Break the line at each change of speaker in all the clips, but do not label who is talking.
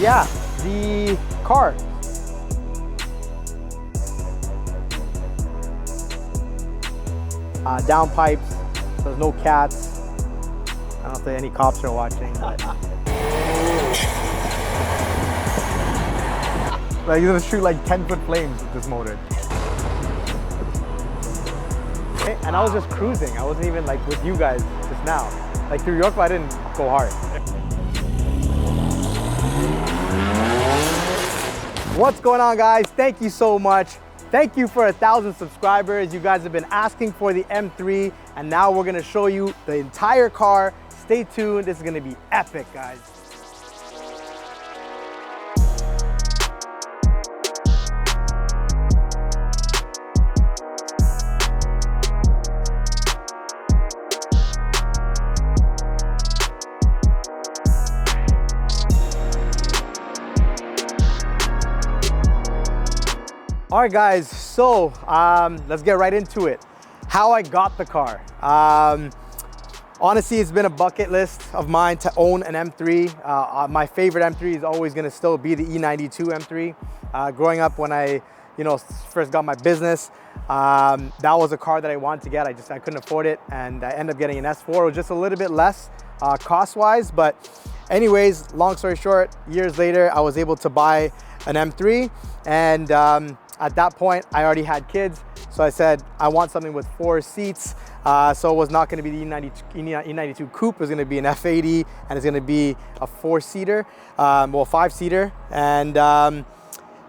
yeah, the car. Downpipes, so there's no cats. I don't think any cops are watching, but like you're gonna shoot like 10-foot flames with this motor. And I was just cruising. I wasn't even like with you guys just now. Like through York, I didn't go hard. What's going on, guys? Thank you so much. Thank you for 1,000 subscribers. You guys have been asking for the M3, and now we're gonna show you the entire car. Stay tuned, this is gonna be epic, guys. All right, guys, so let's get right into it. How I got the car. Honestly, it's been a bucket list of mine to own an M3. My favorite M3 is always gonna still be the E92 M3. Growing up when I first got my business, that was a car that I wanted to get. I couldn't afford it, and I ended up getting an S4. It was just a little bit less cost-wise, but anyways, long story short, years later, I was able to buy an M3, and at that point, I already had kids, so I said, I want something with 4 seats. So it was not gonna be the E92 Coupe, it was gonna be an F80, and it's gonna be a 4-seater, well, 5-seater. And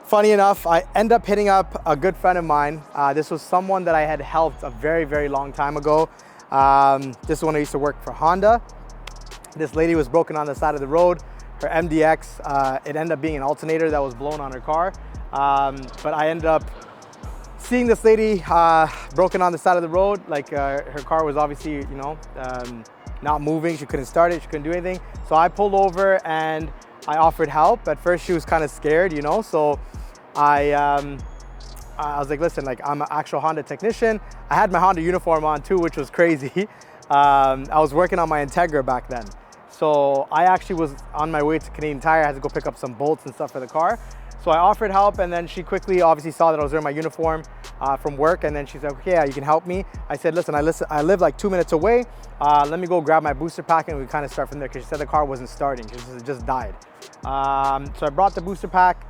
funny enough, I ended up hitting up a good friend of mine. This was someone that I had helped a very, very long time ago. This is when I used to work for Honda. This lady was broken on the side of the road. Her MDX, it ended up being an alternator that was blown on her car. But I ended up seeing this lady broken on the side of the road. Like her car was obviously, not moving. She couldn't start it, she couldn't do anything. So I pulled over and I offered help. At first she was kind of scared, so I was like, listen, like I'm an actual Honda technician. I had my Honda uniform on too, which was crazy. I was working on my Integra back then. So I actually was on my way to Canadian Tire. I had to go pick up some bolts and stuff for the car. So I offered help, and then she quickly obviously saw that I was wearing my uniform from work, and then she said, okay, yeah, you can help me. I said, listen, I live like 2 minutes away. Let me go grab my booster pack, and we kind of start from there, because she said the car wasn't starting, it just died. So I brought the booster pack,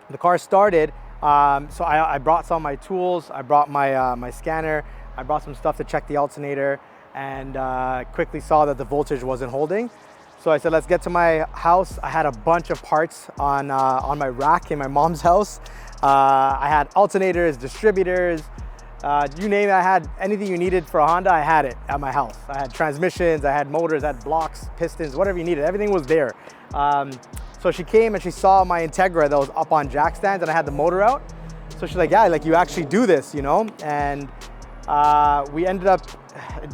the car started. So I brought some of my tools, I brought my scanner, I brought some stuff to check the alternator, and quickly saw that the voltage wasn't holding. So I said, let's get to my house. I had a bunch of parts on my rack in my mom's house. I had alternators, distributors, you name it. I had anything you needed for a Honda, I had it at my house. I had transmissions, I had motors, I had blocks, pistons, whatever you needed, everything was there. So she came and she saw my Integra that was up on jack stands, and I had the motor out. So she's like, yeah, like you actually do this, And we ended up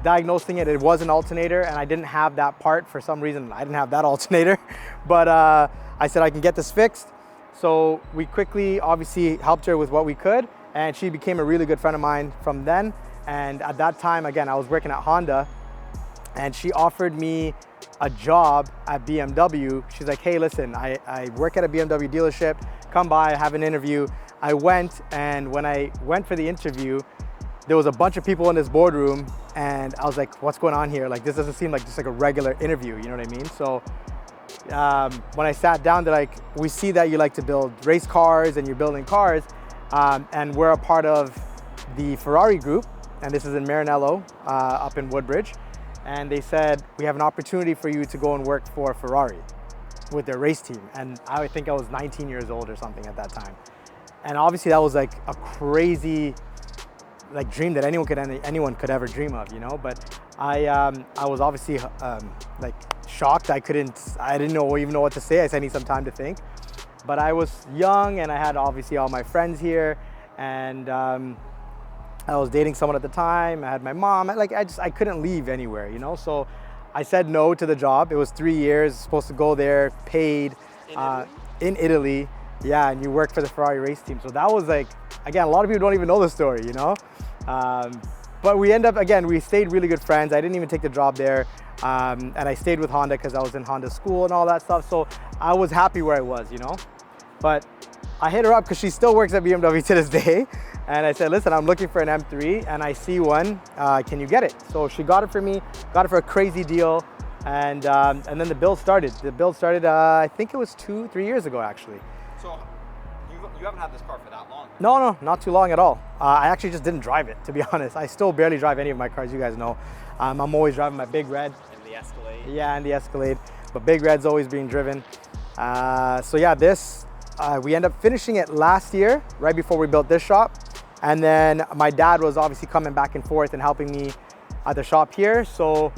diagnosing it. It was an alternator, and I didn't have that part for some reason. I didn't have that alternator, but I said I can get this fixed. So we quickly obviously helped her with what we could, and she became a really good friend of mine from then. And at that time, again, I was working at Honda, and she offered me a job at BMW. She's like, hey, listen, I work at a BMW dealership, come by, have an interview. I went, and when I went for the interview, there was a bunch of people in this boardroom, and I was like, what's going on here? Like, this doesn't seem like just like a regular interview, you know what I mean? So when I sat down, they're like, we see that you like to build race cars and you're building cars, and we're a part of the Ferrari group, and this is in Maranello, up in Woodbridge. And they said, we have an opportunity for you to go and work for Ferrari with their race team. And I think I was 19 years old or something at that time. And obviously that was like a crazy dream that anyone could ever dream of, But I was obviously like shocked. I didn't even know what to say. I said I need some time to think. But I was young, and I had obviously all my friends here, and I was dating someone at the time. I had my mom. I couldn't leave anywhere, So I said no to the job. It was 3 years, supposed to go there, paid in Italy. Yeah, and you work for the Ferrari race team. So that was like, again, a lot of people don't even know the story, But we end up, again, we stayed really good friends. I didn't even take the job there. And I stayed with Honda because I was in Honda school and all that stuff. So I was happy where I was, you know? But I hit her up because she still works at BMW to this day. And I said, listen, I'm looking for an M3 and I see one, can you get it? So she got it for me, got it for a crazy deal. And then the build started. The build started, I think it was 2-3 years ago, actually.
So you haven't had this car for that long?
No, not too long at all. I actually just didn't drive it, to be honest. I still barely drive any of my cars, you guys know. I'm always driving my Big Red.
And the Escalade.
Yeah, and the Escalade. But Big Red's always being driven. So yeah, we ended up finishing it last year, right before we built this shop. And then my dad was obviously coming back and forth and helping me at the shop here. So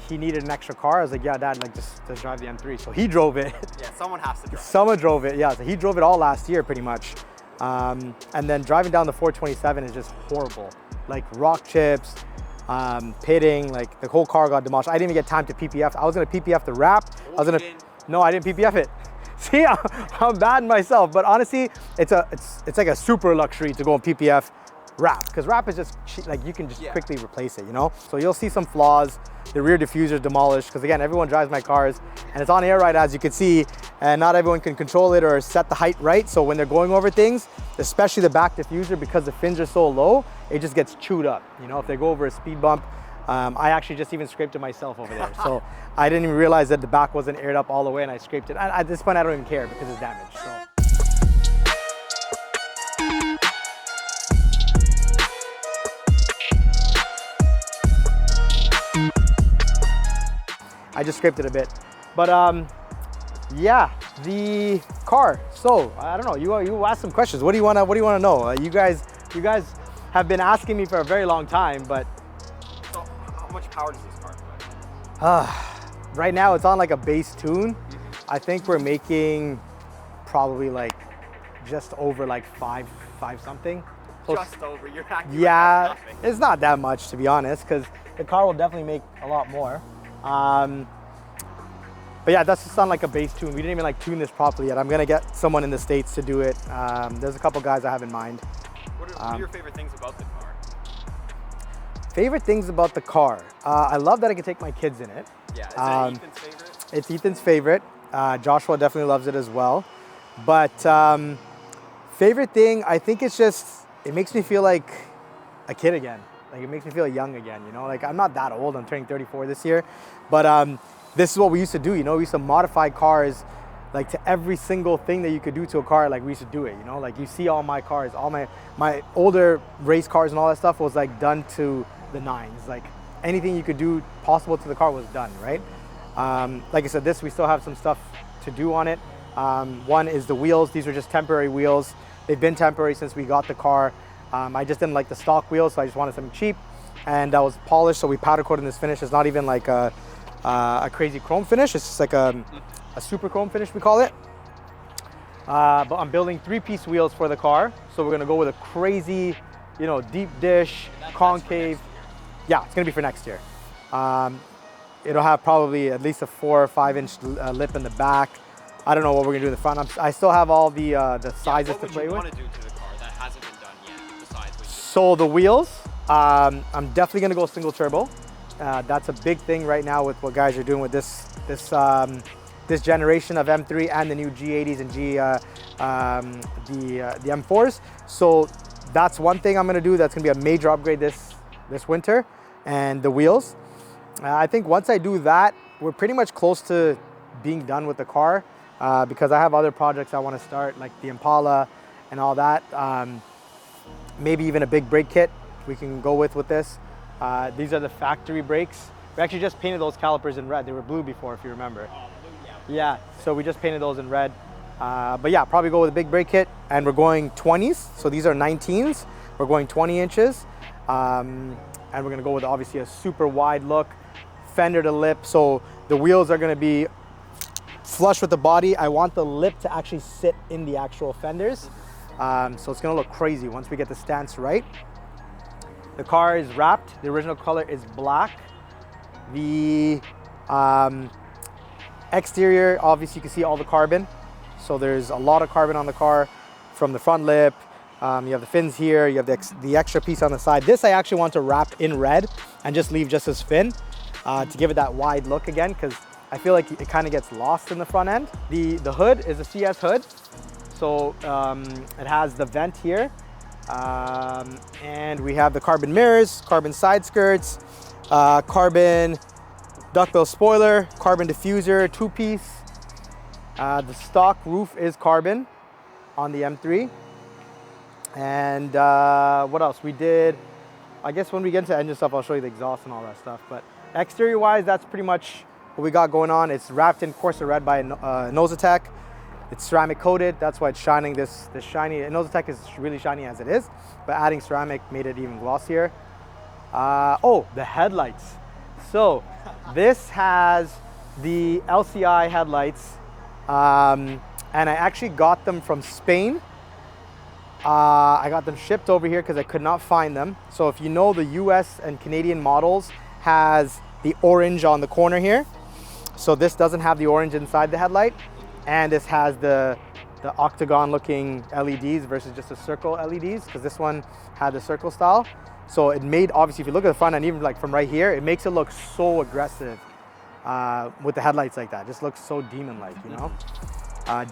he needed an extra car. I was like, yeah, Dad, like just drive the M3. So he drove it.
Yeah, someone has to drive it.
Someone drove it, yeah. So he drove it all last year pretty much. And then driving down the 427 is just horrible. Like rock chips, pitting, like the whole car got demolished. I didn't even get time to PPF. I was gonna PPF the wrap. No, I didn't PPF it. See, I'm bad myself, but honestly, it's like a super luxury to go on PPF wrap, because wrap is just like you can just quickly replace it, you know? So you'll see some flaws. The rear diffuser is demolished, because again, everyone drives my cars and it's on air ride, as you can see, and not everyone can control it or set the height right. So when they're going over things, especially the back diffuser, because the fins are so low, it just gets chewed up. You know, if they go over a speed bump, I actually just even scraped it myself over there. So I didn't even realize that the back wasn't aired up all the way and I scraped it. At this point, I don't even care because it's damaged. So. I just scraped it a bit. But yeah, the car. So I don't know, you asked some questions. What do you wanna know? You guys have been asking me for a very long time, but
so how much power does this car put?
Right now it's on like a base tune. I think we're making probably like just over like five something.
Just over, you're acting
yeah,
like nothing.
It's not that much, to be honest, because the car will definitely make a lot more. But yeah, that's just on like a base tune. We didn't even like tune this properly yet. I'm gonna get someone in the States to do it. There's a couple guys I have in mind.
What are your favorite things about the car?
Favorite things about the car? I love that I can take my kids in it.
Yeah, is it Ethan's favorite?
It's Ethan's favorite. Joshua definitely loves it as well. But favorite thing, I think it's just, it makes me feel like a kid again. Like it makes me feel young again, you know? Like I'm not that old, I'm turning 34 this year. But this is what we used to do, you know? We used to modify cars like to every single thing that you could do to a car, like we used to do it, you know? Like you see all my cars, all my older race cars and all that stuff was like done to the nines. Like anything you could do possible to the car was done, right? Like I said, we still have some stuff to do on it. One is the wheels. These are just temporary wheels. They've been temporary since we got the car. I just didn't like the stock wheels, so I just wanted something cheap. And that was polished, so we powder coated this finish. It's not even like a crazy chrome finish. It's just like a super chrome finish, we call it. But I'm building 3-piece wheels for the car. So we're gonna go with a crazy, you know, deep dish, concave. Yeah, it's gonna be for next year. It'll have probably at least a 4 or 5 inch lip in the back. I don't know what we're gonna do in the front. I still have all the sizes to play with.
What would you want to do to the car that hasn't been done yet, besides what you
So the wheels, I'm definitely gonna go single turbo. That's a big thing right now with what guys are doing with this generation of M3 and the new G80s and the M4s. So that's one thing I'm gonna do. That's gonna be a major upgrade this winter, and the wheels. I think once I do that, we're pretty much close to being done with the car because I have other projects I want to start, like the Impala and all that. Maybe even a big brake kit we can go with this. These are the factory brakes. We actually just painted those calipers in red. They were blue before, if you remember.
Oh, blue,
yeah, so we just painted those in red. But yeah, probably go with a big brake kit, and we're going 20s. So these are 19s. We're going 20 inches. And we're gonna go with obviously a super wide look, fender to lip. So the wheels are gonna be flush with the body. I want the lip to actually sit in the actual fenders. So it's gonna look crazy once we get the stance right. The car is wrapped. The original color is black. The exterior, obviously you can see all the carbon. So there's a lot of carbon on the car, from the front lip, You have the fins here, you have the extra piece on the side. This I actually want to wrap in red and just leave just as fin to give it that wide look again, because I feel like it kind of gets lost in the front end. The hood is a CS hood, so it has the vent here, and we have the carbon mirrors, carbon side skirts, carbon duckbill spoiler, carbon diffuser, 2-piece. The stock roof is carbon on the M3. And what else? We did, I guess when we get into engine stuff, I'll show you the exhaust and all that stuff. But exterior wise, that's pretty much what we got going on. It's wrapped in Corsa Red by Nosatec. It's ceramic coated. That's why it's shining this shiny. Nosatec is really shiny as it is, but adding ceramic made it even glossier. Oh, the headlights. So this has the LCI headlights, and I actually got them from Spain. I got them shipped over here because I could not find them. So if you know, the US and Canadian models has the orange on the corner here. So this doesn't have the orange inside the headlight. And this has the octagon looking LEDs versus just the circle LEDs, because this one had the circle style. So it made, obviously if you look at the front end, even like from right here, it makes it look so aggressive with the headlights like that. It just looks so demon-like, you know?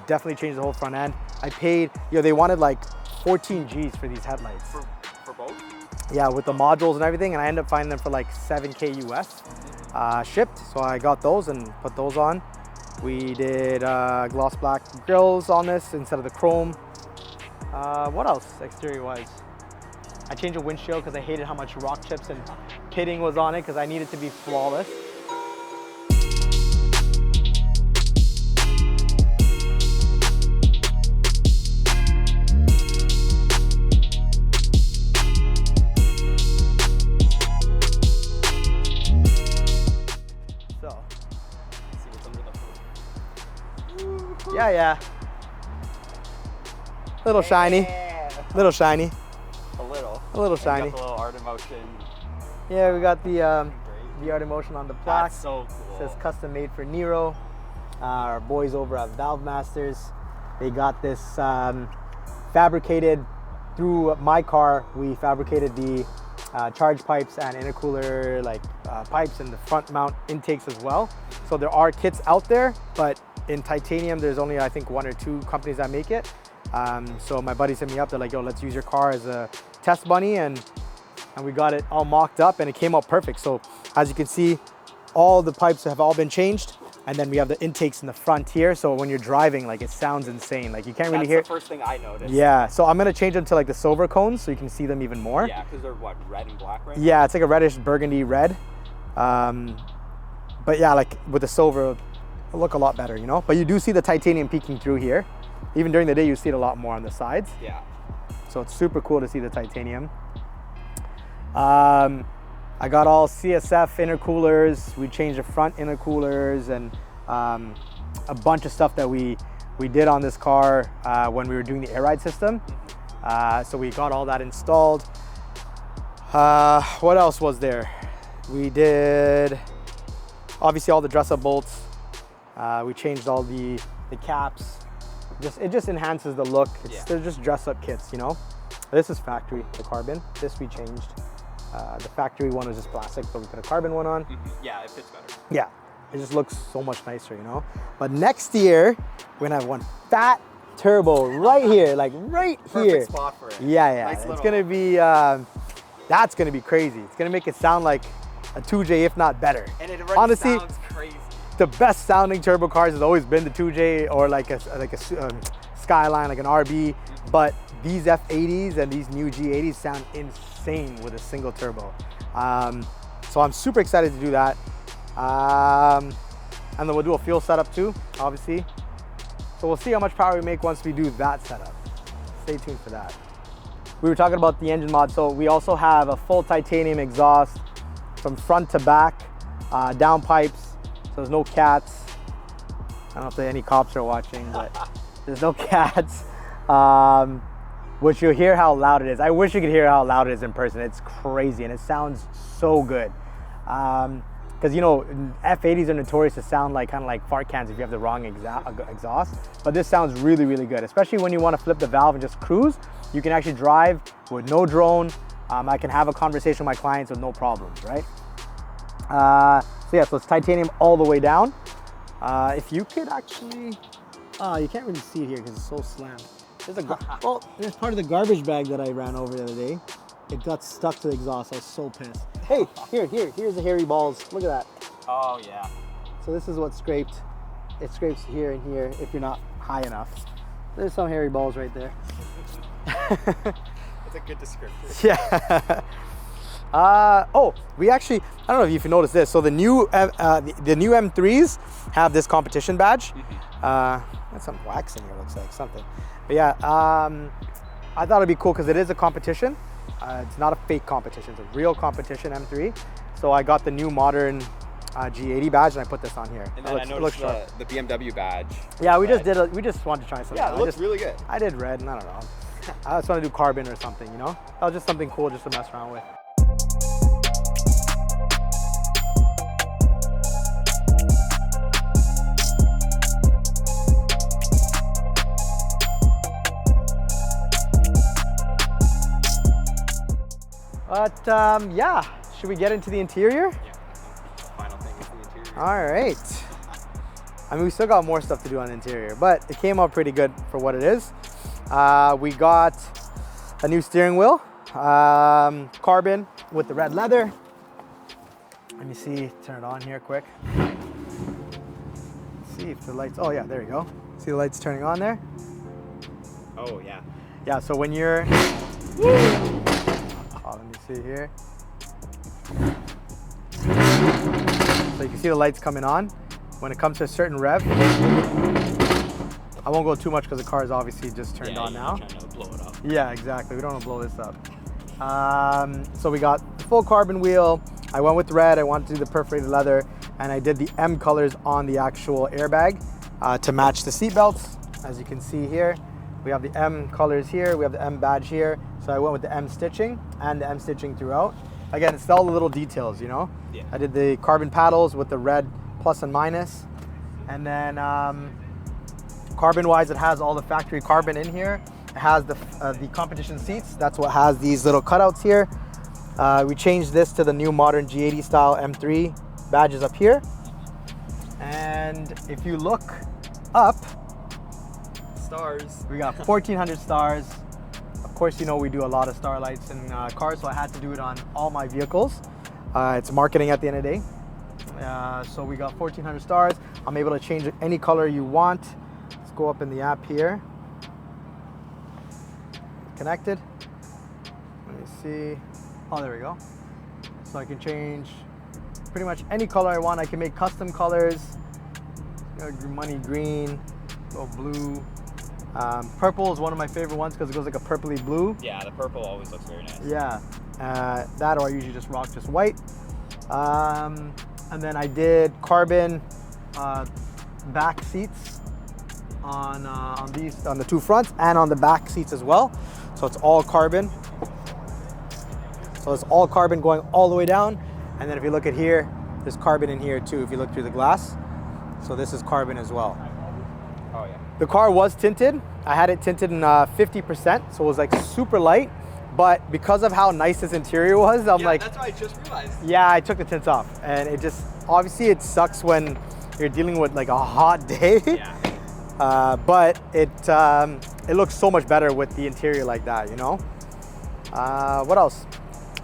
Definitely changed the whole front end. I paid, they wanted like 14 G's for these headlights.
For both?
Yeah, with the modules and everything, and I ended up finding them for like 7K US shipped. So I got those and put those on. We did gloss black grills on this instead of the chrome. What else exterior wise? I changed the windshield because I hated how much rock chips and pitting was on it, because I needed to be flawless. Yeah. Little shiny. Little shiny. A little shiny.
Got the little art emotion.
Yeah, we got the art emotion on the plaque.
That's so cool.
It says custom made for Nero. Our boys over at Valve Masters, they got this fabricated through my car. We fabricated the charge pipes and intercooler pipes and the front mount intakes as well. So there are kits out there, but in titanium, there's only, I think, 1 or 2 companies that make it. So my buddies hit me up. They're like, yo, let's use your car as a test bunny. And we got it all mocked up and it came out perfect. So as you can see, all the pipes have all been changed. And then we have the intakes in the front here. So when you're driving, like, it sounds insane. Like, you can't really hear.
That's the first thing I noticed.
Yeah, so I'm gonna change them to like the silver cones so you can see them even more.
Yeah, because they're what, red and black right now?
Yeah, it's like a reddish burgundy red. But yeah, like with the silver, it'll look a lot better, you know? But you do see the titanium peeking through here. Even during the day, you see it a lot more on the sides.
Yeah.
So it's super cool to see the titanium. I got all CSF intercoolers. We changed the front intercoolers and a bunch of stuff that we did on this car when we were doing the air ride system. So we got all that installed. What else was there? We did obviously all the dress up bolts. We changed all the caps. It just enhances the look. They're just dress up kits, you know? This is factory, the carbon. This we changed. The factory one was just plastic, but we put a carbon one on.
Yeah, it fits better.
Yeah, it just looks so much nicer, you know? But next year, we're gonna have one fat turbo right here, like right here.
Perfect spot for it.
Yeah.
Nice
it's gonna be, that's gonna be crazy. It's gonna make it sound like a 2J, if not better.
And it already
honestly
sounds crazy.
The best sounding turbo cars has always been the 2J or like a Skyline, like an RB. But these F80s and these new G80s sound insane with a single turbo. So I'm super excited to do that. And then we'll do a fuel setup too, obviously. So we'll see how much power we make once we do that setup. Stay tuned for that. We were talking about the engine mod. So we also have a full titanium exhaust from front to back, downpipes. So there's no cats. I don't know if any cops are watching, but there's no cats. Which you'll hear how loud it is. I wish you could hear how loud it is in person. It's crazy and it sounds so good. because you know F80s are notorious to sound like kind of like fart cans if you have the wrong exhaust. But this sounds really, really good, especially when you want to flip the valve and just cruise. You can actually drive with no drone. I can have a conversation with my clients with no problems, right? So yeah, so it's titanium all the way down. If you could actually, you can't really see it here because it's so slammed. There's part of the garbage bag that I ran over the other day. It got stuck to the exhaust. I was so pissed. Hey, here's the hairy balls. Look at that.
Oh yeah.
So this is what scraped. It scrapes here and here if you're not high enough. There's some hairy balls right there.
That's a good description.
Yeah. We actually, I don't know if you noticed this. So the new M3s have this competition badge. That's some wax in here, looks like something. But yeah, I thought it'd be cool because it is a competition. It's not a fake competition, it's a real competition M3. So I got the new modern G80 badge and I put this on here.
And then I noticed the BMW badge.
Yeah, we just wanted to try something.
Yeah, it looks really good.
I did red and I don't know. I just want to do carbon or something, you know? That was just something cool just to mess around with. But yeah, should we get into the interior?
Yeah. Final thing is the interior.
All right. I mean, we still got more stuff to do on the interior, but it came out pretty good for what it is. We got a new steering wheel, carbon with the red leather. Let me see, turn it on here quick. Let's see if the lights, oh yeah, there you go. See the lights turning on there?
Oh yeah.
Yeah, so when you're, let me see here. So you can see the lights coming on. When it comes to a certain rev, I won't go too much because the car is obviously just turned on now.
Trying to blow it up.
Yeah, exactly. We don't want to blow this up. So we got the full carbon wheel. I went with red. I wanted to do the perforated leather, and I did the M colors on the actual airbag to match the seat belts. As you can see here, we have the M colors here. We have the M badge here. So I went with the M stitching and the M stitching throughout. Again, it's all the little details, you know?
Yeah.
I did the carbon paddles with the red plus and minus. And then carbon-wise, it has all the factory carbon in here. It has the competition seats. That's what has these little cutouts here. We changed this to the new modern G80 style M3 badges up here. And if you look up,
stars.
we got 1,400 stars. Of course, you know we do a lot of star lights in cars, so I had to do it on all my vehicles. It's marketing at the end of the day. So we got 1,400 stars. I'm able to change it any color you want. Let's go up in the app here. Connected. Let me see. Oh, there we go. So I can change pretty much any color I want. I can make custom colors. You know, money green, go blue. Purple is one of my favorite ones because it goes like a purpley blue.
Yeah, the purple always looks very nice.
Yeah, that or I usually just rock just white. And then I did carbon back seats on the two fronts and on the back seats as well. So it's all carbon. So it's all carbon going all the way down. And then if you look at here, there's carbon in here too if you look through the glass. So this is carbon as well.
Oh yeah.
The car was tinted. I had it tinted in 50%, so it was like super light. But because of how nice this interior was, I'm like,
that's what I just realized.
Yeah, I took the tints off, and it just obviously it sucks when you're dealing with like a hot day.
Yeah.
But it looks so much better with the interior like that, you know. What else?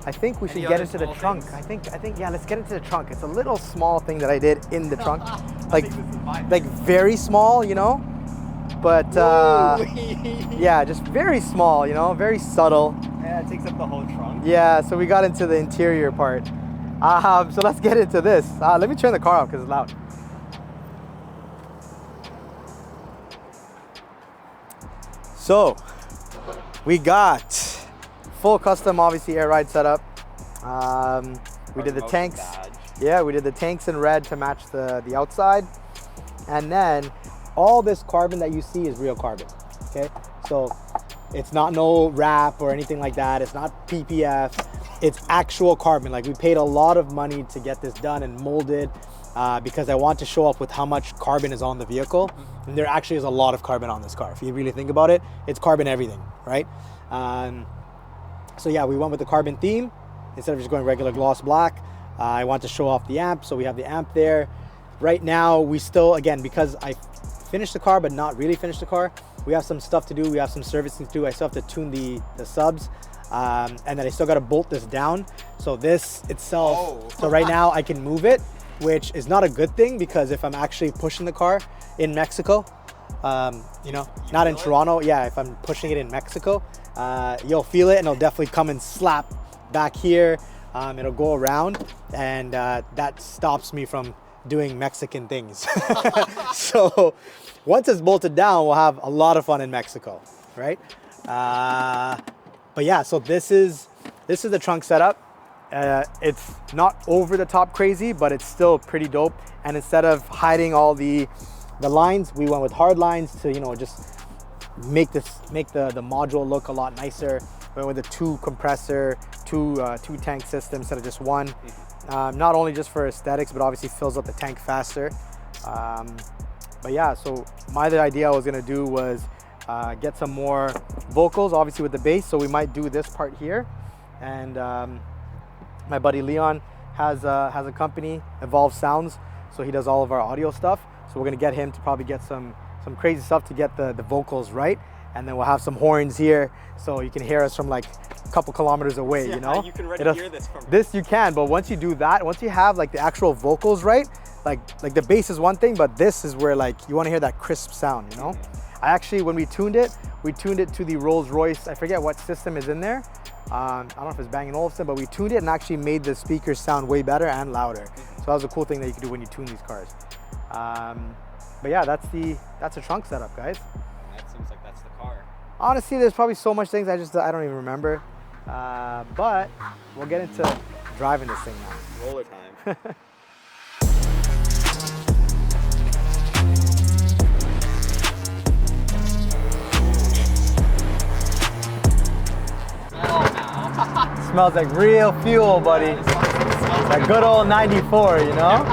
I think we should get into the trunk. I think yeah, let's get into the trunk. It's a little small thing that I did in the trunk, like very small, you know. But yeah, just very small, you know, very subtle.
Yeah, it takes up the whole trunk.
Yeah, so we got into the interior part. So let's get into this. Let me turn the car off because it's loud. So we got full custom, obviously, air ride setup. We did the tanks.
Badge.
Yeah, we did the tanks in red to match the outside. And then all this carbon that you see is real carbon, okay? So it's not no wrap or anything like that. It's not PPF. it's actual carbon. Like we paid a lot of money to get this done and molded because I want to show off with how much carbon is on the vehicle. And there actually is a lot of carbon on this car. If you really think about it, it's carbon everything, right? So yeah, we went with the carbon theme instead of just going regular gloss black. I want to show off the amp, so we have the amp there. Right now, we still, again, because I finished the car but not really finished the car, we have some stuff to do, we have some servicing to do. I still have to tune the subs, and then I still got to bolt this down. So this itself, so right now I can move it, which is not a good thing because if I'm actually pushing the car in Mexico, you know, not in Toronto, yeah, if I'm pushing it in Mexico, you'll feel it and it'll definitely come and slap back here. It'll go around and that stops me from doing Mexican things. So once it's bolted down, we'll have a lot of fun in Mexico, right? But yeah, so this is the trunk setup. It's not over the top crazy, but it's still pretty dope. And instead of hiding all the lines, we went with hard lines to, you know, just make the module look a lot nicer. We went with a 2 compressor, two tank system instead of just one. Not only just for aesthetics, but obviously fills up the tank faster. But yeah, so my other idea I was gonna do was get some more vocals, obviously with the bass. So we might do this part here. And my buddy Leon has a company, Evolve Sounds. So he does all of our audio stuff. So we're gonna get him to probably get some crazy stuff to get the vocals right. And then we'll have some horns here, so you can hear us from like a couple kilometers away, you know?
You can already hear this from
this you can, but once you do that, once you have like the actual vocals right, like the bass is one thing, but this is where like you want to hear that crisp sound, you know? I actually, when we tuned it to the Rolls-Royce, I forget what system is in there. I don't know if it's Bang & Olufsen, but we tuned it and actually made the speakers sound way better and louder. So that was a cool thing that you can do when you tune these cars. But yeah, that's a trunk setup, guys.
That seems like that's the car.
Honestly, there's probably so much things I don't even remember. But we'll get into driving this thing now.
Roller time.
Smells like real fuel, buddy. That good old 94, you know?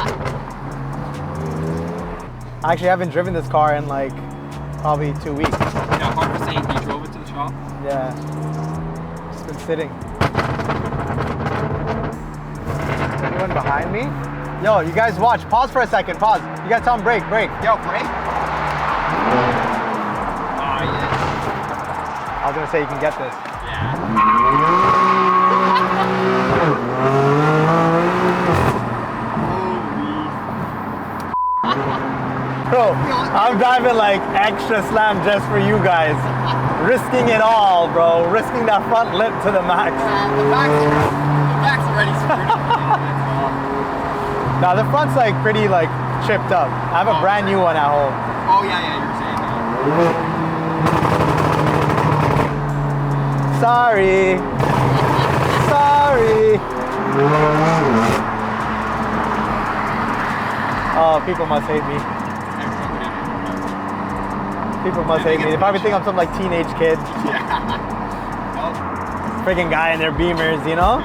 I actually haven't driven this car in like probably 2 weeks.
Yeah, hard to say. You drove it to the shop?
Yeah. Just been sitting. Anyone behind me? Yo, you guys watch. Pause for a second. Pause. You guys tell them break.
Yo, break? Oh, yeah.
I was gonna say you can get this. Bro, I'm driving like extra slam just for you guys. Risking it all, bro. Risking that front lip to the max.
The back's already screwed.
Nah, the front's like pretty like chipped up. I have a brand new one at home.
Oh yeah, you were saying that.
Sorry. Oh, people must hate me. People must hate me. They probably think I'm some like teenage kid.
Yeah.
Freaking guy in their Beamers, you know?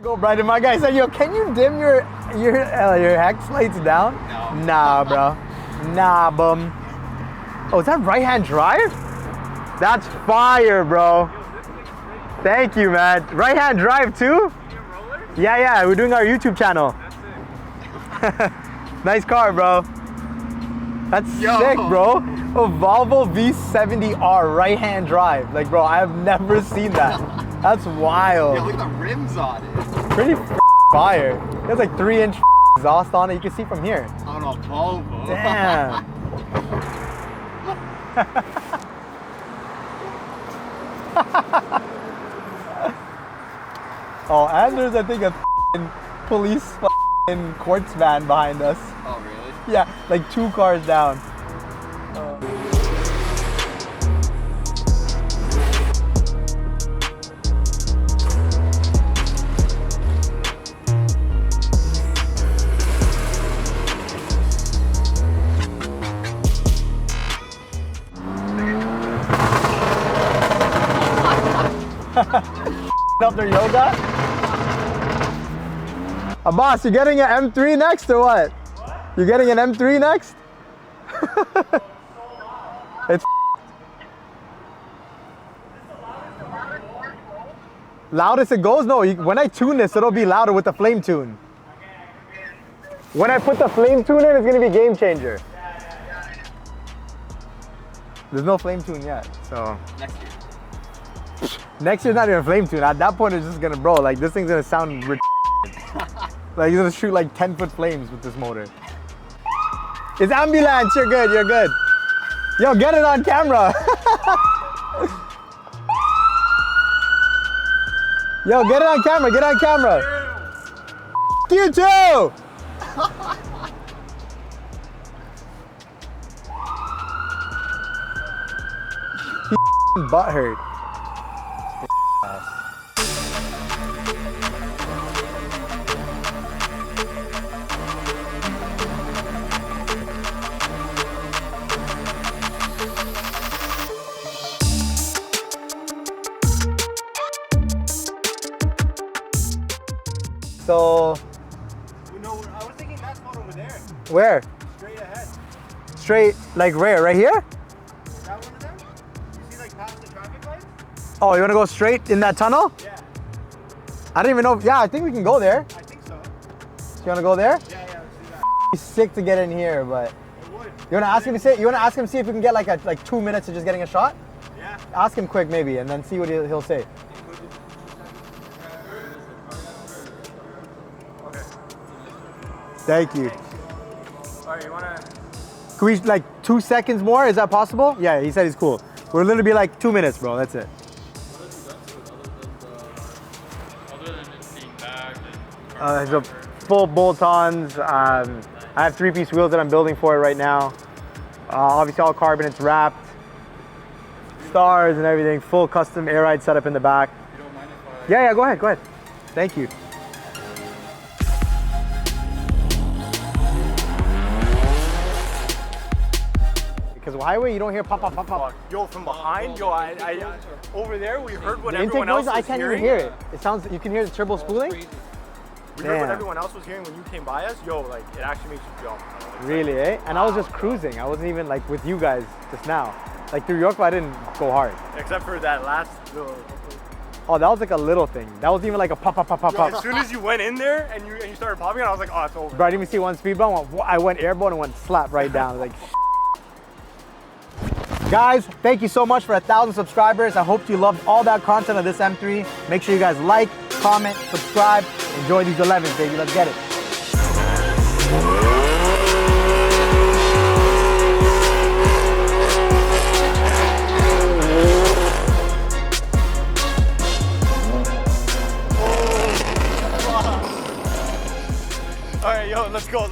Go, Brighton. My guy said, yo, can you dim your hex lights down?
No.
Nah, bro. Nah, bum. Oh, is that right-hand drive? That's fire, bro. Thank you, man. Right-hand drive too? Yeah, we're doing our YouTube channel.
That's it.
Nice car, bro. That's sick, bro. A Volvo V70R right-hand drive. Like, bro, I have never seen that. That's wild.
Yeah, look at the rims on it.
Pretty fire. It has like 3-inch exhaust on it. You can see from here.
On a Volvo.
Damn. Oh, and there's I think a police quartz van behind us.
Oh, really?
Yeah, like 2 cars down. Up their yoga. Abbas, you getting an M3 next or what? You getting an M3 next? It's loudest it goes? No, when I tune this, it'll be louder with the flame tune. When I put the flame tune in, it's gonna be game changer. There's no flame tune yet, so.
Next year.
Next year's not even flame tune. At that point, it's just gonna, bro, like this thing's gonna sound like you're gonna shoot like 10-foot flames with this motor. It's ambulance, you're good, you're good. Yo, get it on camera. Yo, get it on camera, get it on camera. You too. He butt hurt. So,
You know, I was thinking that spot over there.
where?
Straight ahead.
Straight, like where? Right here?
That one there? You see like past the traffic lights?
Oh, you wanna go straight in that tunnel?
Yeah.
I don't even know. Yeah, I think we can go there.
I think so.
You wanna go there?
Yeah, let's do that.
He's sick to get in here, but
It would.
you wanna ask him to say? You wanna ask him to see if we can get like 2 minutes of just getting a shot?
Yeah.
Ask him quick maybe, and then see what he'll say.
Okay.
Thank you.
Alright, you wanna?
Can we like 2 seconds more? Is that possible? Yeah, he said he's cool. We're literally be like 2 minutes, bro. That's it.
Other than it being bagged and
So full bolt-ons. I have 3-piece wheels that I'm building for it right now. Obviously all carbon, it's wrapped. Stars and everything. Full custom air ride setup in the back.
you don't mind if I...
Yeah, go ahead, go ahead. Thank you. Because highway, you don't hear pop, pop, pop, pop.
Yo, from behind, yo, I over there, we heard what
The intake
everyone else
noise,
was
I can't
hearing.
even hear it. It sounds, you can hear the turbo spooling?
Crazy.
We heard what
Damn.
everyone else was hearing when you came by us. Yo, like, it actually makes you jump.
Really, eh? And I was just cruising. I wasn't even like with you guys just now. Like through York, I didn't go hard.
Except for that last little...
Oh, that was like a little thing. That was even like a pop, pop, pop, pop,
Yo, as
pop.
soon as you went in there and you started popping, I was like, oh, it's over.
Bro, I didn't even see one speed bump. I went airborne and went slap right down. Like, guys, thank you so much for 1,000 subscribers. I hope you loved all that content of this M3. Make sure you guys like, comment, subscribe. Enjoy these 11s, baby. Let's get it.
All right, yo, let's go.